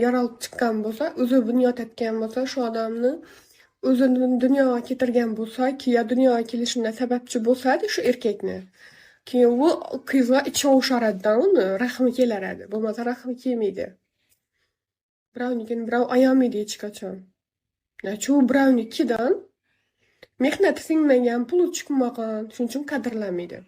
Yaralib chiqqan bo'lsa, o'zi bunyod etgan bo'lsa, shu odamni o'zini dunyoga keltirgan bo'lsa, ya dunyoga kelishine sababchi bo'lsadi shu erkakni. Keyin u qizga ichi o'sharadidan uni rahmi kelar edi. Bo'lmasa rahmi kelmaydi. Birovnikini birov ayamaydi hech qachon. Shu birovnikidan mehnati singmagan, puli chiqmagan, shuning uchun qadrlamaydi.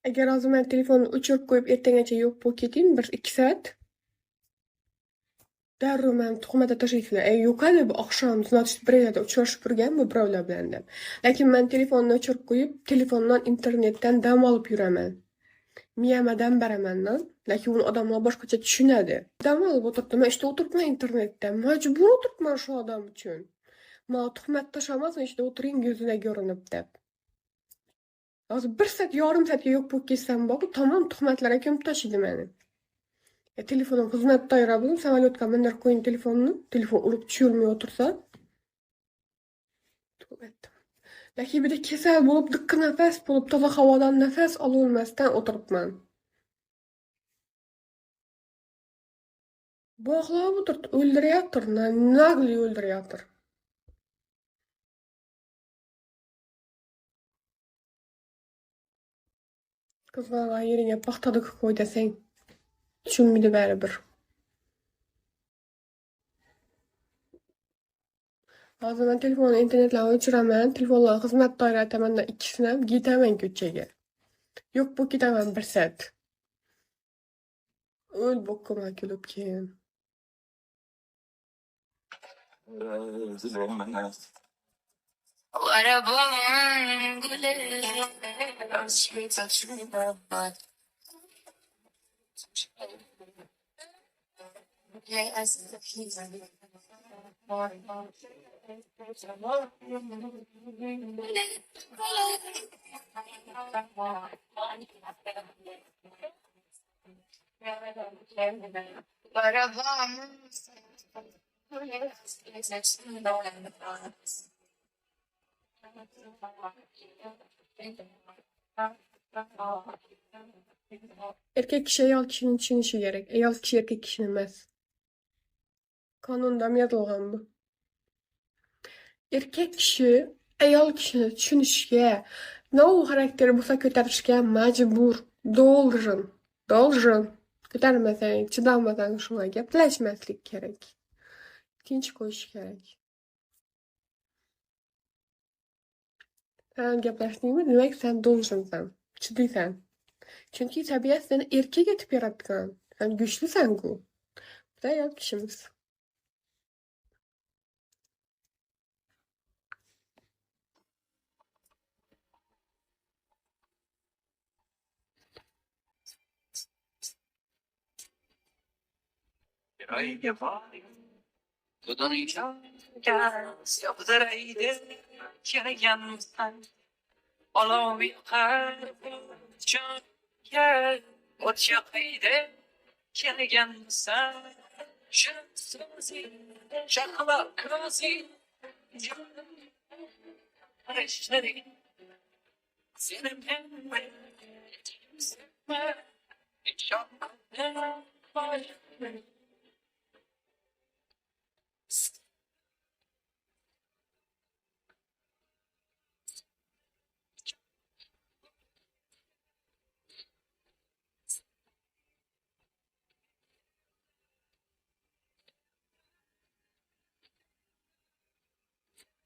Agar hozir men telefonni o'chirib qo'yib ertangacha yo'q bo'lib ketayim, 1-2 soat darrov meni tuhmatga tashlaysizlar. Yo'qadi bu oqshom, значит, bir yerda uchrashib turganmi birovlar bilan deb. Lekin men telefonni o'chirib qo'yib, telefondan internetdan dam olib yuraman. Miyama dam beramandan, lekin uni odamlar boshqacha tushunadi. Dam olib o'tiribman, ishda o'tiribman internetda. Majbur o'tiribman shu odam uchun. Men tuhmat tashlamasam ishda o'tiring yuzuna ko'rinib deb. Hozir 1 soat, yarim soatga yo'q bo'lib ketsam bo'lib, tamom tuhmatlarga ko'mib tashlaydi meni. Telefonim xizmatda yurabdim, samolyotga mindirib qo'ying telefonni. Telefon urib tushirmay o'tirsa. Lekin bir de kasal bo'lib, diqqi nafas bo'lib, toza havodan nafas ololmasdan o'tiribman. Bog'lab o'tirib, o'ldiryaptir, nagli o'ldiryaptir. Qizlar yeriga paxtadek qo'y desang, tushunmaydi baribir. Hozir men telefonni internetlarni o'chiraman, telefonlar xizmat doirasida aytamandan ikkisini ham ketaman ko'chaga. Yo'q bu ketaman 1 soat. O'l bo'qqima kulib keyin. Erkek kishi ayol kishini tushunishi kerak. Ayol kishi erkek kishini emas. Qonunda yozilgan bu. Erkek kishi ayol kishini tushunishga, nov xarakteri bo'lsa ko'tarishga majbur. Должен. Ko'tarmasang, chidamasang shunga gaplashmaslik kerak. Tinch qo'yish kerak. Sen gaplashdingmi? Demak, sen долженsan. Chidaysan. Chunki tabiat seni erkak etib yaratgan. Sen kuchlisan-ku. Bu ayol kishimiz.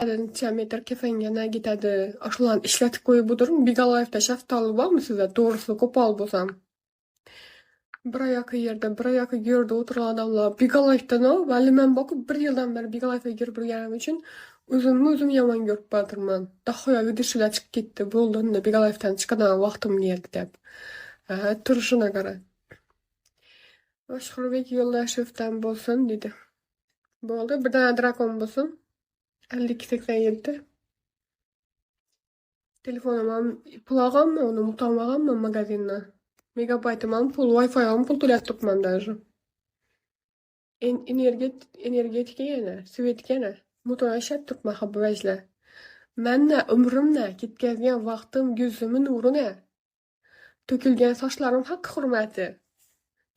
Necha metr kefanga ketadi. Shularni ishlatib qo'yib o'tiring. Bigalayevda shaftoli bormi sizda? To'g'risi qo'pol bo'lsam. Bir oyoqi yerda, bir oyoqi yerda o'tirgan odamlar Bigalayevdan vali men boqib 1 yildan beri Bigalayevga kirib yurganim uchun o'zim yomon ko'rib qoldirman. Dahoyo vidishlar chiqib ketdi. Bo'ldi, unda Bigalayevdan chiqadigan vaqtim keldi deb. Turishini qara. Mashhurbek Yo'ldoshevdan bo'lsin dedi. Bo'ldi, bir dona drakon bo'lsin. 5287 Telefonim ham pul olganman, uni unutamag'anman magazindan. Megabaytim ham pul, Wi-Fi ham pul to'lab turibman даже. Energetika yana, svetka yana. Motor ishlab turibman habbavajlar. Manna umrimni ketkazgan vaqtim, yuzimni nurini, to'kilgan sochlarim haqi hurmati.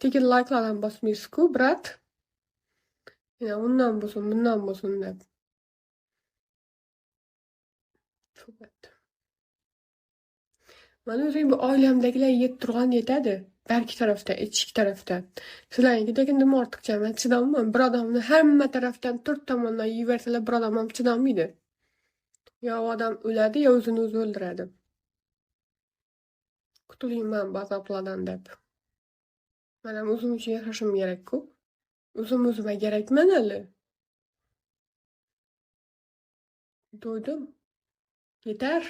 Tekin likelardan bosmaysiz-ku, brat. Yana undan bo'lsin, bundan bo'lsin deb. Mana o'zing bu oilamdagilar yeb turgan yetadi. Barki tarafda, ichki tarafda. Sizlarnikidagi nima ortiqcha? Men chidolmayman. Bir odamni hamma tarafdan 4 tomondan yeyversalar, bir odam ham chidolmaydi. Yo odam o'ladi, yo o'zini o'zi o'ldiradi. Qutulayman bu azoblardan deb. Men ham o'zim uchun yashashim kerak-ku. O'zimga kerakman hali. To'ydim. Yetar.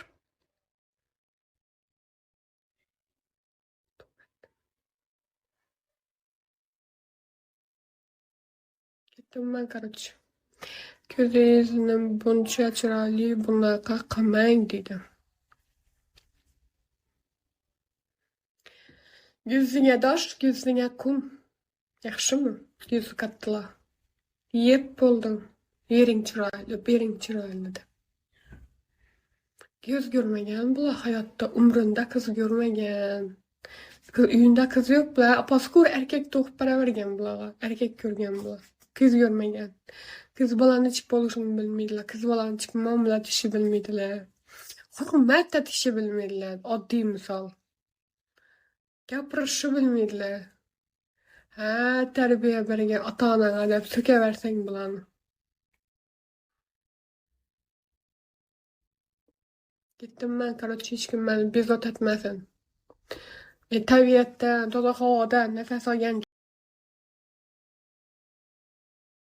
Ketdim, короче. Ko'zingizni buncha chiroyli bunaqa qilmang dedim. Yuzingga dosh, yuzingga qum. Yaxshimi? Yuzi kattalar. Yeb bo'ldim. Bering chiroyli, bering chiroyli deb. Ko'z ko'rmagan bular hayotda, umrinda qiz ko'rmagan. Uyinda qiz yo'q bular, apasi-ku erkak tug'ib beravergan bularga. Erkak ko'rgan bular. Qiz ko'rmagan. Qiz bolani ichib bo'lishini bilmaydilar. Qiz bolani ichib muomala etishni bilmaydilar. Hurmat etishni bilmaydilar. Oddiy misol. Gapirishni bilmaydilar. Ha, tarbiya bergan ota-onaga deb so'kaversang bularni. Ketdim men, короче, hech kim meni bezovta etmasin. Tabiatdan, toza havodan nafas olgan